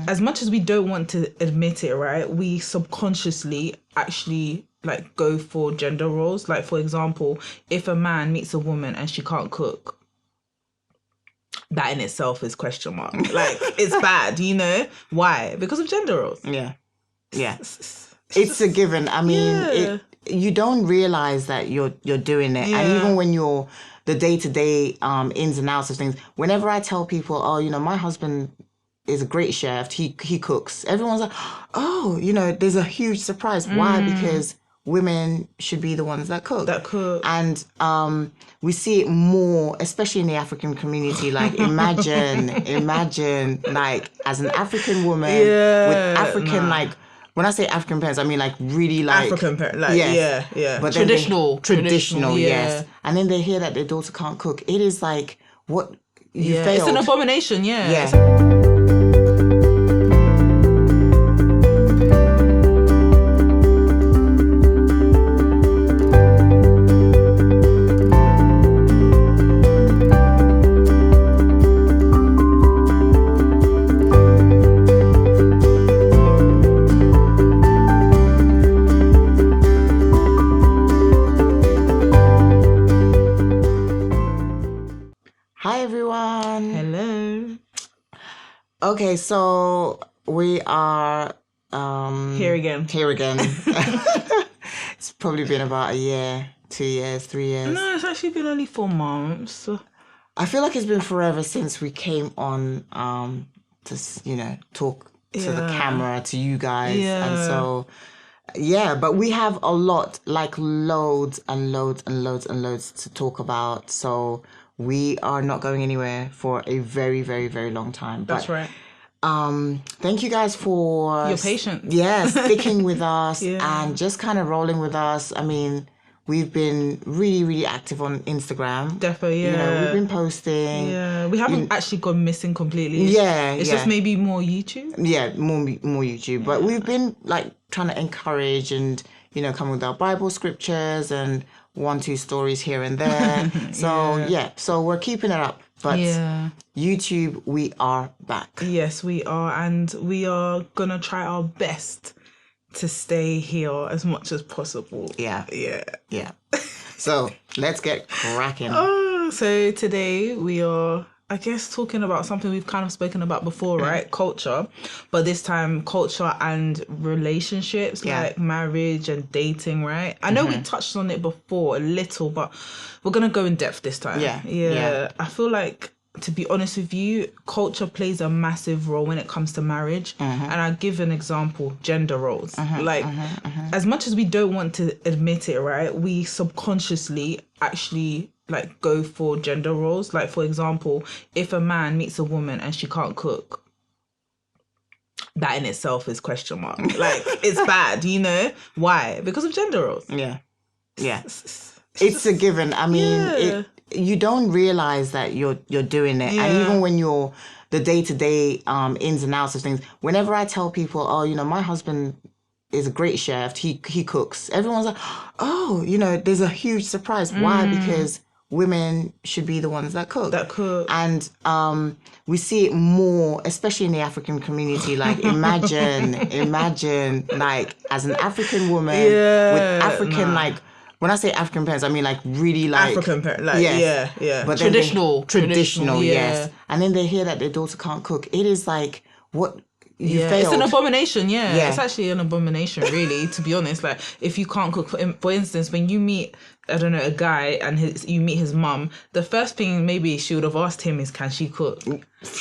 as much as we don't want to admit it, right, we subconsciously actually like go for gender roles. Like, for example, if a man meets a woman and she can't cook, that in itself is question mark. Like, it's bad, you know? Why? Because of gender roles. Yeah. It's a given. I mean, you don't realize that you're doing it. And even when you're the day-to-day ins and outs of things, whenever I tell people, oh, you know, my husband is a great chef, he cooks, everyone's like, oh, you know, there's a huge surprise. Why? Because women should be the ones that cook. And we see it more, especially in the African community. Like, imagine, like, as an African woman with African, like, when I say African parents, I mean, like, really, like... African parents, like, yeah. But traditional, yes. And then they hear that their daughter can't cook. It is like, what? You failed. It's an abomination, Yeah. Hi, everyone. Hello. Okay, so we are... Here again. It's probably been about a year, 2 years, 3 years. No, it's actually been only 4 months. I feel like it's been forever since we came on to, you know, talk to the camera, to you guys. And so, but we have a lot, like loads and loads to talk about. So we are not going anywhere for a very, very, very long time. That's right. Thank you guys for your patience. Sticking with us and just kind of rolling with us. I mean, we've been really, really active on Instagram. Definitely, You know, we've been posting. Yeah, we haven't actually gone missing completely. It's just maybe more YouTube. Yeah, more YouTube. But we've been like trying to encourage and, you know, come with our Bible scriptures and 1-2 stories here and there. So so we're keeping it up. But YouTube, we are back. Yes, we are. And we are going to try our best to stay here as much as possible. Yeah. So let's get cracking. So today we are, I guess, talking about something we've kind of spoken about before, right? Culture. But this time, culture and relationships, like marriage and dating, right? I know we touched on it before a little, but we're going to go in depth this time. Yeah. I feel like, to be honest with you, culture plays a massive role when it comes to marriage. And I'll give an example, gender roles. As much as we don't want to admit it, right, we subconsciously actually like go for gender roles. Like, for example, if a man meets a woman and she can't cook, that in itself is question mark. Like, it's bad, you know? Why? Because of gender roles. Yeah. It's a given. I mean, you don't realize that you're doing it. And even when you're the day-to-day ins and outs of things, whenever I tell people, oh, you know, my husband is a great chef, he cooks, everyone's like, oh, you know, there's a huge surprise. Why? Because women should be the ones that cook. And we see it more, especially in the African community. Like, imagine, like, as an African woman with African, like, when I say African parents, I mean, like, really, like... African parents, like, But traditional, yes. And then they hear that their daughter can't cook. It is like, what... You failed. It's an abomination, It's actually an abomination, really, to be honest. Like, if you can't cook, for instance, when you meet, I don't know, a guy and you meet his mum, the first thing maybe she would have asked him is, can she cook?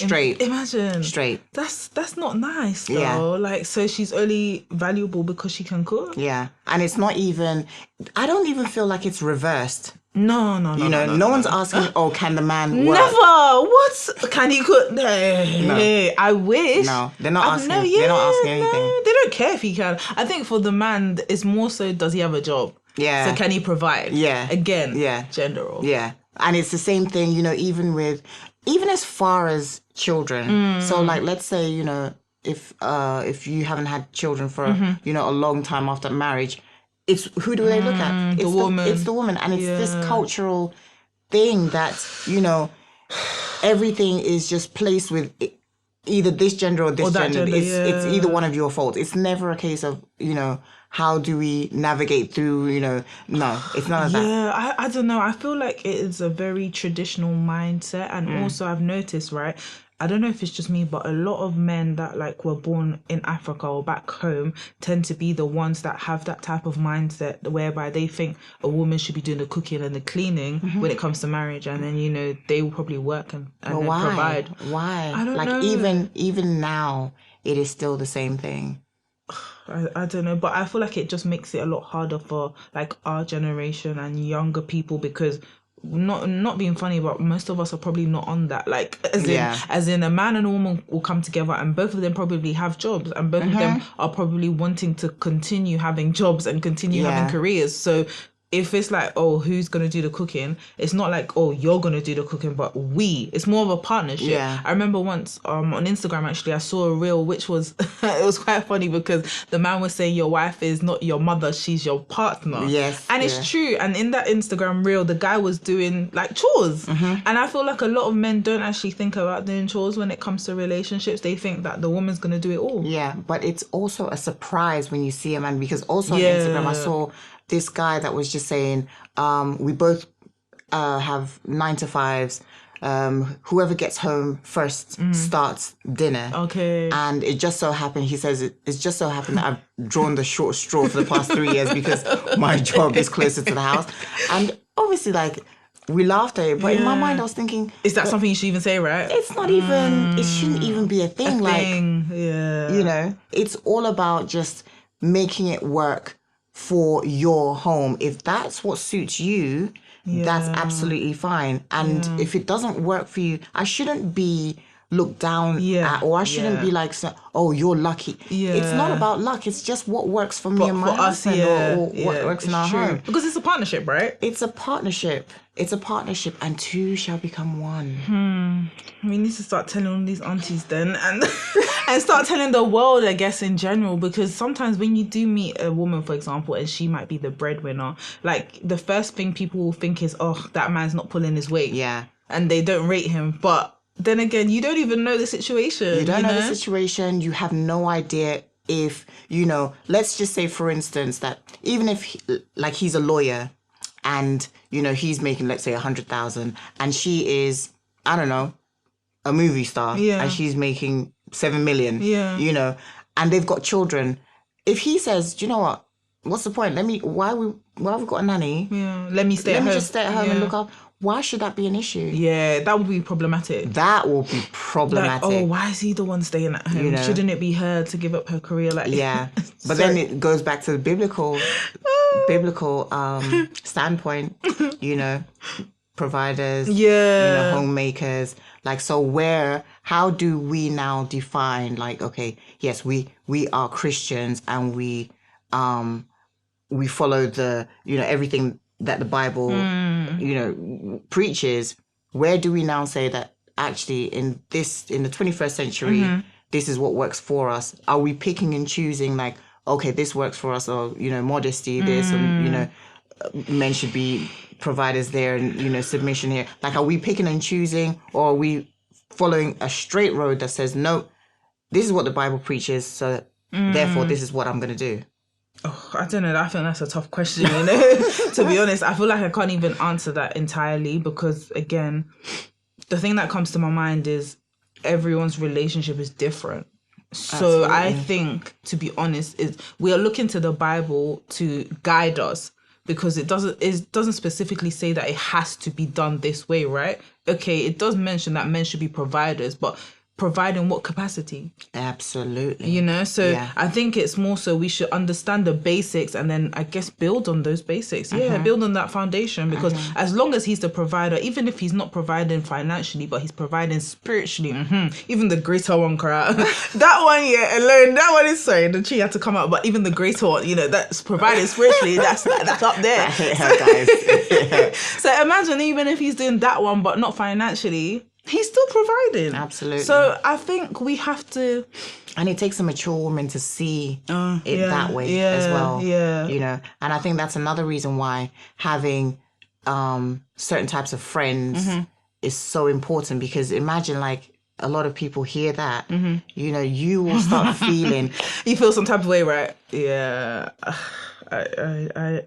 Imagine. Straight. That's not nice, though. Like, so she's only valuable because she can cook? Yeah. And it's not even... I don't even feel like it's reversed. No. You know, no one's asking, oh, can the man work? Never. What? Can he cook? Hey, I wish. No, they're not asking. They're not asking anything. No, they don't care if he can. I think for the man, it's more so, does he have a job? Yeah. So can he provide? Yeah. Again. Yeah. Gender role. Yeah. And it's the same thing, you know, even as far as children. So, like, let's say, you know, if you haven't had children for, you know, a long time after marriage, it's who do they look at? It's the woman. It's the woman. And it's this cultural thing that, you know, everything is just placed with either this gender or this gender. It's yeah. either one of your faults. It's never a case of, how do we navigate through, no, it's none of that. Yeah, I don't know. I feel like it is a very traditional mindset. And also I've noticed, right? I don't know if it's just me, but a lot of men that like were born in Africa or back home tend to be the ones that have that type of mindset whereby they think a woman should be doing the cooking and the cleaning when it comes to marriage, and then they will probably work and then Why? provide. Why? I don't know. Even now, it is still the same thing. I don't know, but I feel like it just makes it a lot harder for like our generation and younger people, because not being funny, but most of us are probably not on that. Like as in a man and a woman will come together and both of them probably have jobs, and both of them are probably wanting to continue having jobs and continue having careers. So if it's like, oh, who's going to do the cooking? It's not like, oh, you're going to do the cooking, but it's more of a partnership. Yeah. I remember once on Instagram, actually, I saw a reel, which was, it was quite funny because the man was saying your wife is not your mother, she's your partner. Yes. And it's true. And in that Instagram reel, the guy was doing like chores. And I feel like a lot of men don't actually think about doing chores when it comes to relationships. They think that the woman's going to do it all. Yeah, but it's also a surprise when you see a man, because also on Instagram, I saw this guy that was just saying, we both have 9 to 5s. Whoever gets home first starts dinner. Okay. And it just so happened, he says, it's just so happened that I've drawn the short straw for the past 3 years because my job is closer to the house. And obviously, like, we laughed at it, but in my mind, I was thinking, is that something you should even say, right? It's not even, it shouldn't even be a thing. Yeah. It's all about just making it work for your home. If that's what suits you, that's absolutely fine. And if it doesn't work for you, I shouldn't be looked down at, or I shouldn't be like, oh, you're lucky. It's not about luck. It's just what works for me and my husband, or what works in our home. Because it's a partnership, right? It's a partnership. It's a partnership, and two shall become one. We need to start telling all these aunties then, and and start telling the world, I guess, in general, because sometimes when you do meet a woman, for example, and she might be the breadwinner, like the first thing people will think is, oh, that man's not pulling his weight. Yeah. And they don't rate him. But then again, you don't even know the situation. You don't know the situation. You have no idea if, let's just say, for instance, that even if he's a lawyer and, he's making, let's say, 100,000, and she is, I don't know, a movie star, and she's making 7 million, and they've got children. If he says, do you know what? What's the point? Why have we got a nanny? Yeah, let me stay at home. Let me just stay at home and look up. Why should that be an issue? Yeah, that would be problematic. That will be problematic. Like, oh, why is he the one staying at home? Shouldn't it be her to give up her career? Like, yeah, but then it goes back to the biblical standpoint. Providers, homemakers. Like, so how do we now define, like, okay, yes, we are Christians and we follow the, everything that the Bible, preaches. Where do we now say that actually in the 21st century, this is what works for us? Are we picking and choosing, like, okay, this works for us, or, modesty, this, and, men should be providers there, and, submission here? Like, are we picking and choosing, or are we following a straight road that says, no, this is what the Bible preaches, so therefore this is what I'm going to do? Oh, I don't know. I think that's a tough question, to be honest. I feel like I can't even answer that entirely because, again, the thing that comes to my mind is everyone's relationship is different. So absolutely. I think, to be honest, we are looking to the Bible to guide us because it doesn't specifically say that it has to be done this way, right? Okay, it does mention that men should be providers, but provide in what capacity? Absolutely. I think it's more so we should understand the basics and then I guess build on those basics. Build on that foundation, because as long as he's the provider, even if he's not providing financially, but he's providing spiritually, even the greater one, that one, alone, that one is, sorry, the tree had to come out, but even the greater one, that's providing spiritually, that's up there. Guys. So imagine even if he's doing that one, but not financially, he's still providing. Absolutely. So I think we have to... And it takes a mature woman to see it that way as well. Yeah. And I think that's another reason why having certain types of friends is so important, because imagine, like, a lot of people hear that, you know, you will start feeling. You feel some type of way, right? Yeah. I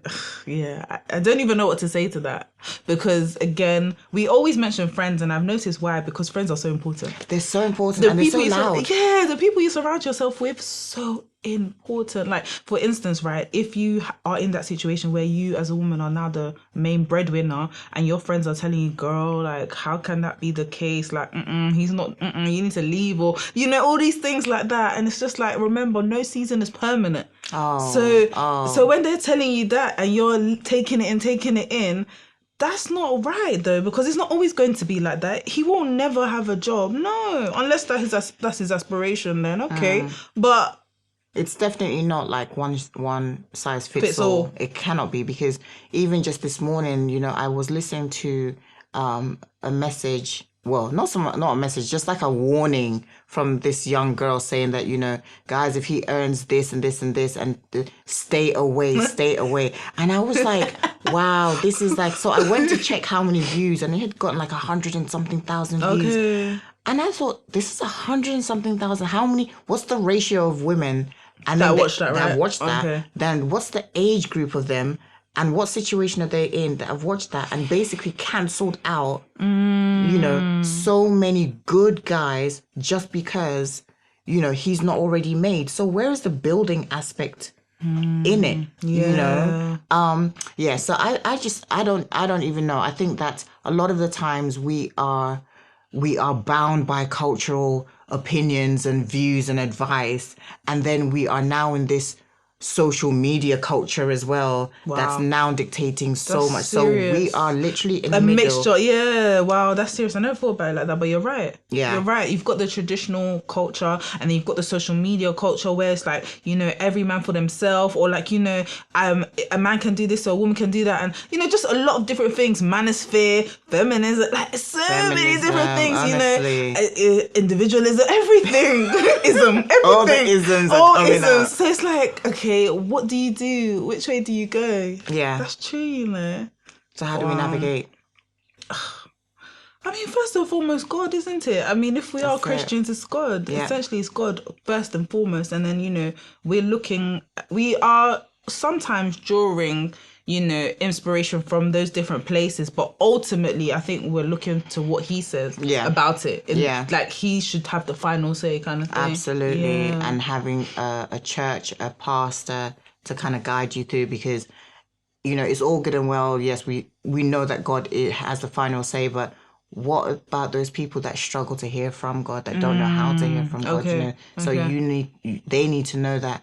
don't even know what to say to that, because again, we always mention friends, and I've noticed why, because friends are so important. They're so important, and they're so loud. The people you surround yourself with, so important. Like, for instance, right, if you are in that situation where you as a woman are now the main breadwinner, and your friends are telling you, girl, like, how can that be the case? Like, he's not, you need to leave, or, you know, all these things like that. And it's just like, remember, no season is permanent. So when they're telling you that and you're taking it in, that's not right, though, because it's not always going to be like that. He will never have a job, no, unless that's his aspiration, then okay. But it's definitely not like one size fits all. It cannot be, because even just this morning, you know, I was listening to a message. Well, not a message, just like a warning from this young girl saying that, you know, guys, if he earns this and this and this, and stay away. And I was like, wow, this is like, so I went to check how many views, and it had gotten like 100 and something thousand views. And I thought, this is 100 and something thousand. How many, what's the ratio of women and that watched that, right? That watched that. Then what's the age group of them? And what situation are they in that have watched that and basically cancelled out, you know, so many good guys just because, you know, he's not already made. So where is the building aspect in it? You know? So I don't even know. I think that a lot of the times we are bound by cultural opinions and views and advice, and then we are now in this social media culture as well. That's now dictating so much. Serious. So we are literally in the middle. Mixture. Yeah, wow, that's serious. I never thought about it like that, but you're right. Yeah, you're right. You've got the traditional culture, and then you've got the social media culture, where it's like, you know, every man for themselves, or like, you know, a man can do this or a woman can do that, and, you know, just a lot of different things. Manosphere, feminism, like many different things. Honestly. You know, individualism, everything, everything, all the isms, So it's like, okay, what do you do? Which way do you go? Yeah. That's true, you know. So how do we navigate? I mean, first and foremost, God, isn't it? I mean, if we are Christians, it's God. Yeah. Essentially, it's God first and foremost. And then, you know, we are sometimes drawing, you know, inspiration from those different places. But ultimately, I think we're looking to what he says about it. Like, he should have the final say, kind of thing. Absolutely. Yeah. And having a church, a pastor to kind of guide you through, because, you know, it's all good and well. Yes, we know that God has the final say, but what about those people that struggle to hear from God, that don't know how to hear from God? You know, so they need to know that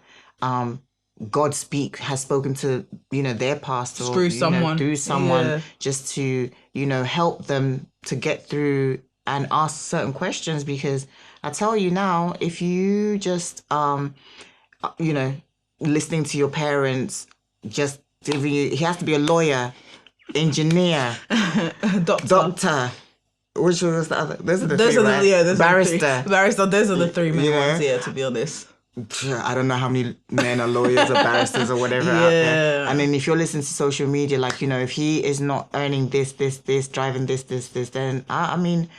God has spoken to, you know, their pastor through someone just to, you know, help them to get through and ask certain questions. Because I tell you now, if you just you know, listening to your parents, just he has to be a lawyer, engineer, doctor. Which was the other? Those are the three, right? Barrister. Those are the three main ones, to be honest. I don't know how many men are lawyers or barristers or whatever out there. And then if you're listening to social media, like, you know, if he is not earning this, driving this, then I mean,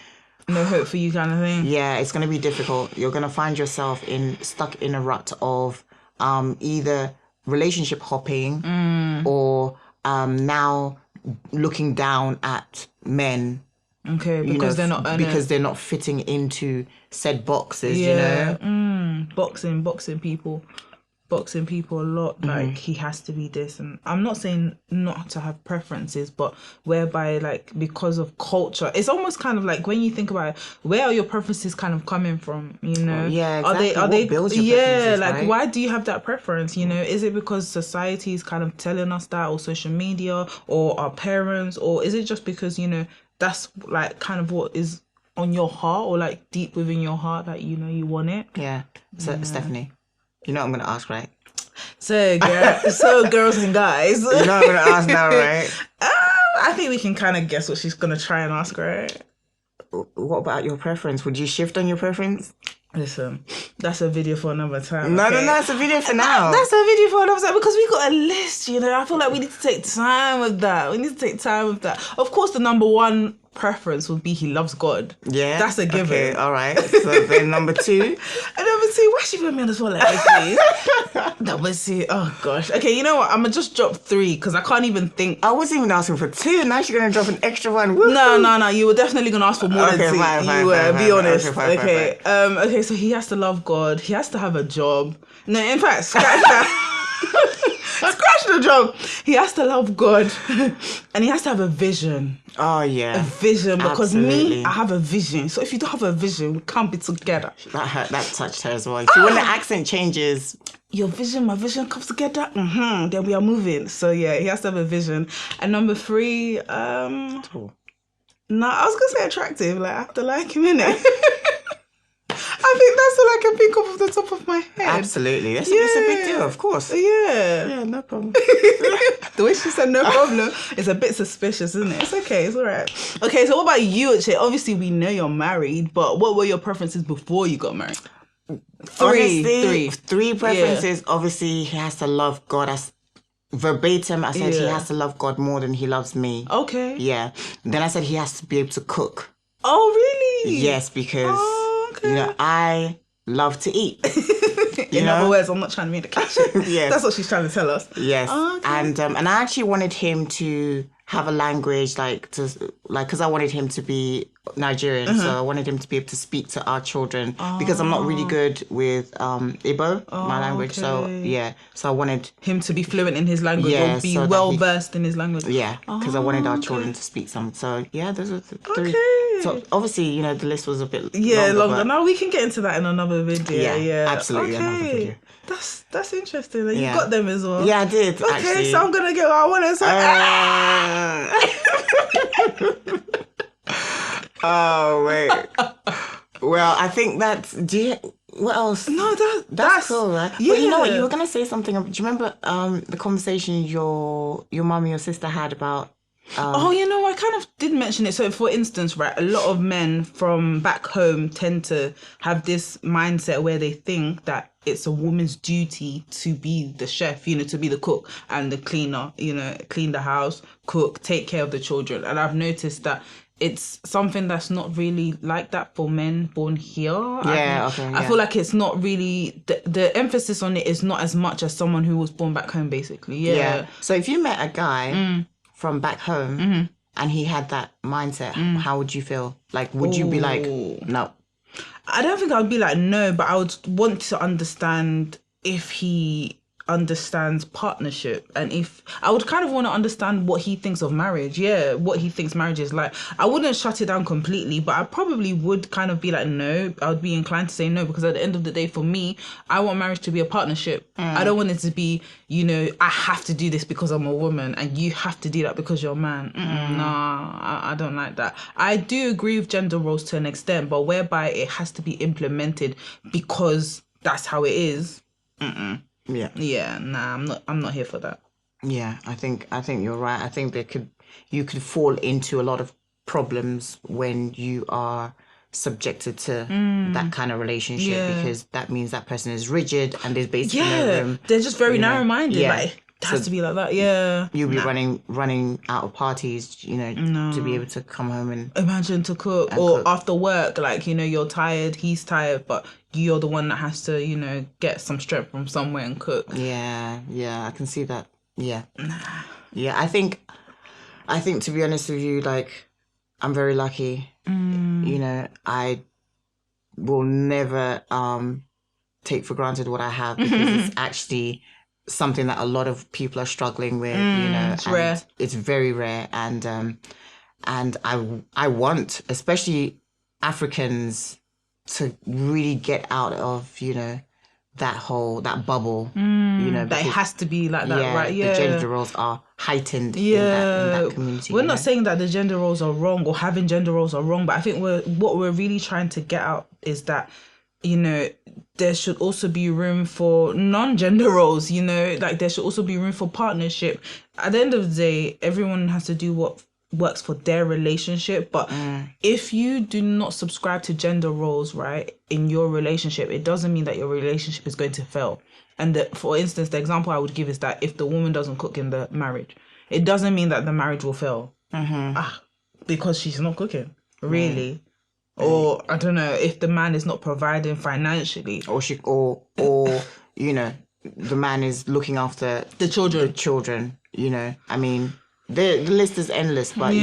no hope for you, kind of thing. Yeah, it's going to be difficult. You're going to find yourself stuck in a rut of either relationship hopping or now looking down at men. Okay, because they're not earning. Because they're not fitting into said boxes, you know? Boxing people a lot. Like, he has to be this. And I'm not saying not to have preferences, but whereby, like, because of culture, it's almost kind of like, when you think about it, where are your preferences kind of coming from, you know? Yeah, exactly. Are they builds your preferences, like, right? why do you have that preference, you know? Is it because society is kind of telling us that, or social media, or our parents, or is it just because, you know, that's like kind of what is on your heart, or like deep within your heart, that, you know, you want it? Yeah. So Stephanie, you know what I'm going to ask, right? So girls and guys. You know what I'm going to ask now, right? I think we can kind of guess what she's going to try and ask, right? What about your preference? Would you shift on your preference? Listen, that's a video for another time. No, it's a video for now. That's a video for another time, because we got a list, you know. I feel like we need to take time with that. Of course, the number one preference would be he loves God. Yeah. That's a given. Okay, all right. So then number 2. And number 2, why should you put me on the spot like this, please? Number 2, oh gosh. Okay, you know what? I'm going to just drop 3 because I can't even think. I wasn't even asking for 2. Now she's going to drop an extra one. Woo-hoo. No. You were definitely going to ask for more than 2. Fine, You were, be honest. Okay, fine. Okay, so he has to love God. He has to have a job. No, in fact, scratch that. Scratch the job. He has to love God and he has to have a vision. Oh, yeah. A vision. Because Absolutely. me, I have a vision. So if you don't have a vision, we can't be together. That hurt. That touched her as well. See, when the accent changes... Your vision, my vision comes together. Then we are moving. So yeah, he has to have a vision. And number 3, Cool. no, I was going to say attractive. Like, I have to like him, innit? I think that's all I can think of off the top of my head. Absolutely. That's a big deal, of course. Yeah. Yeah, no problem. The way she said no problem is a bit suspicious, isn't it? It's okay. It's all right. Okay, so what about you, Uche? Obviously, we know you're married, but what were your preferences before you got married? 3 preferences. Yeah. Obviously, he has to love God. As verbatim, I said he has to love God more than he loves me. Okay. Yeah. Then I said he has to be able to cook. Oh, really? Yes, because... You know, I love to eat. In other words, I'm not trying to be in the kitchen. Yes. That's what she's trying to tell us. Yes. Oh, okay. And I actually wanted him to have a language because I wanted him to be Nigerian, so I wanted him to be able to speak to our children because I'm not really good with Igbo, my language. Okay. So I wanted him to be fluent in his language or be well versed in his language. Yeah, because I wanted our children to speak some. So yeah, those are the 3. Okay. So obviously, you know, the list was a bit longer. Now we can get into that in another video. Yeah, absolutely. Okay. Another video. That's interesting. Like, you got them as well. Yeah, I did. Okay, actually. So I'm gonna get what I want to say. Oh wait. Well, I think that's. What else? No, that's cool, right? Yeah. But you know what? You were gonna say something. Do you remember the conversation your mum and your sister had about? I kind of did mention it. So, for instance, right, a lot of men from back home tend to have this mindset where they think that it's a woman's duty to be the chef, to be the cook and the cleaner, clean the house, cook, take care of the children. And I've noticed that it's something that's not really like that for men born here. I feel like it's not really, the emphasis on it is not as much as someone who was born back home, basically. Yeah. So if you met a guy from back home and he had that mindset, how would you feel? Like, would you be like, no? I don't think I would be like, no, but I would want to understand if he understands partnership, and if I would kind of want to understand what he thinks of marriage, what he thinks marriage is like. I wouldn't shut it down completely, but I probably would kind of be like, no. I would be inclined to say no, because at the end of the day, for me, I want marriage to be a partnership. I don't want it to be, I have to do this because I'm a woman and you have to do that because you're a man. Nah, I don't like that. I do agree with gender roles to an extent, but whereby it has to be implemented because that's how it is. Yeah, nah, I'm not here for that. Yeah, I think you're right. I think you could fall into a lot of problems when you are subjected to that kind of relationship, because that means that person is rigid and there's basically no room. They're just very narrow-minded. Like, it has to be like that. Yeah, you'll be running out of parties, to be able to come home and imagine to cook after work. Like, you're tired, he's tired, but you're the one that has to, get some strength from somewhere and cook. Yeah, I can see that. Yeah. Yeah, I think to be honest with you, like, I'm very lucky. I will never take for granted what I have, because it's actually something that a lot of people are struggling with, it's rare. It's very rare, and I want, especially Africans, to really get out of that bubble, that it has to be like that, right? The gender roles are heightened in that community. We're not saying that the gender roles are wrong or having gender roles are wrong, but I think what we're really trying to get out is that there should also be room for non-gender roles, like there should also be room for partnership. At the end of the day, everyone has to do what works for their relationship, but if you do not subscribe to gender roles, right, in your relationship, it doesn't mean that your relationship is going to fail. And for instance, the example I would give is that if the woman doesn't cook in the marriage, it doesn't mean that the marriage will fail. because she's not cooking, really. Or I don't know, if the man is not providing financially, or you know, the man is looking after the children. You know, I mean, the list is endless. But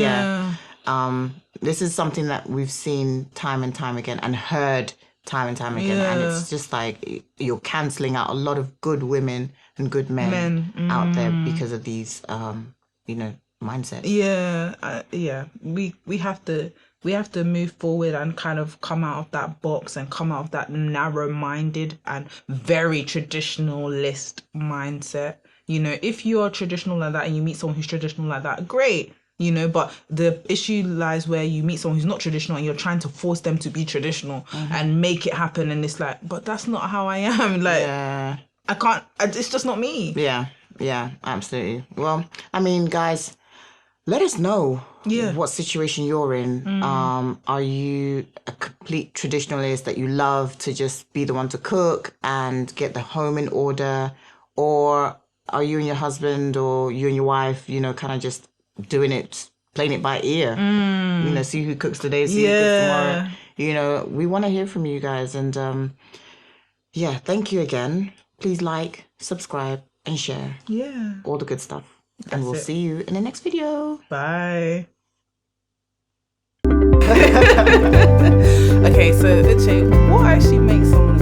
this is something that we've seen time and time again and heard time and time again, and it's just like you're canceling out a lot of good women and good men out there because of these you know, mindsets. We have to move forward and kind of come out of that box and come out of that narrow-minded and very traditionalist mindset. You know, if you're traditional like that and you meet someone who's traditional like that, great. You know, but the issue lies where you meet someone who's not traditional and you're trying to force them to be traditional and make it happen, and it's like, but that's not how I am. Like, I can't. It's just not me. Yeah, absolutely. Well, I mean, guys, let us know what situation you're in. Are you a complete traditionalist that you love to just be the one to cook and get the home in order? Or are you and your husband or you and your wife, you know, kind of just doing it, playing it by ear? You know, see who cooks today, see who cooks tomorrow. You know, we want to hear from you guys. And thank you again. Please like, subscribe, and share. All the good stuff. And we'll see you in the next video. Bye. Okay, so Uche, what actually makes someone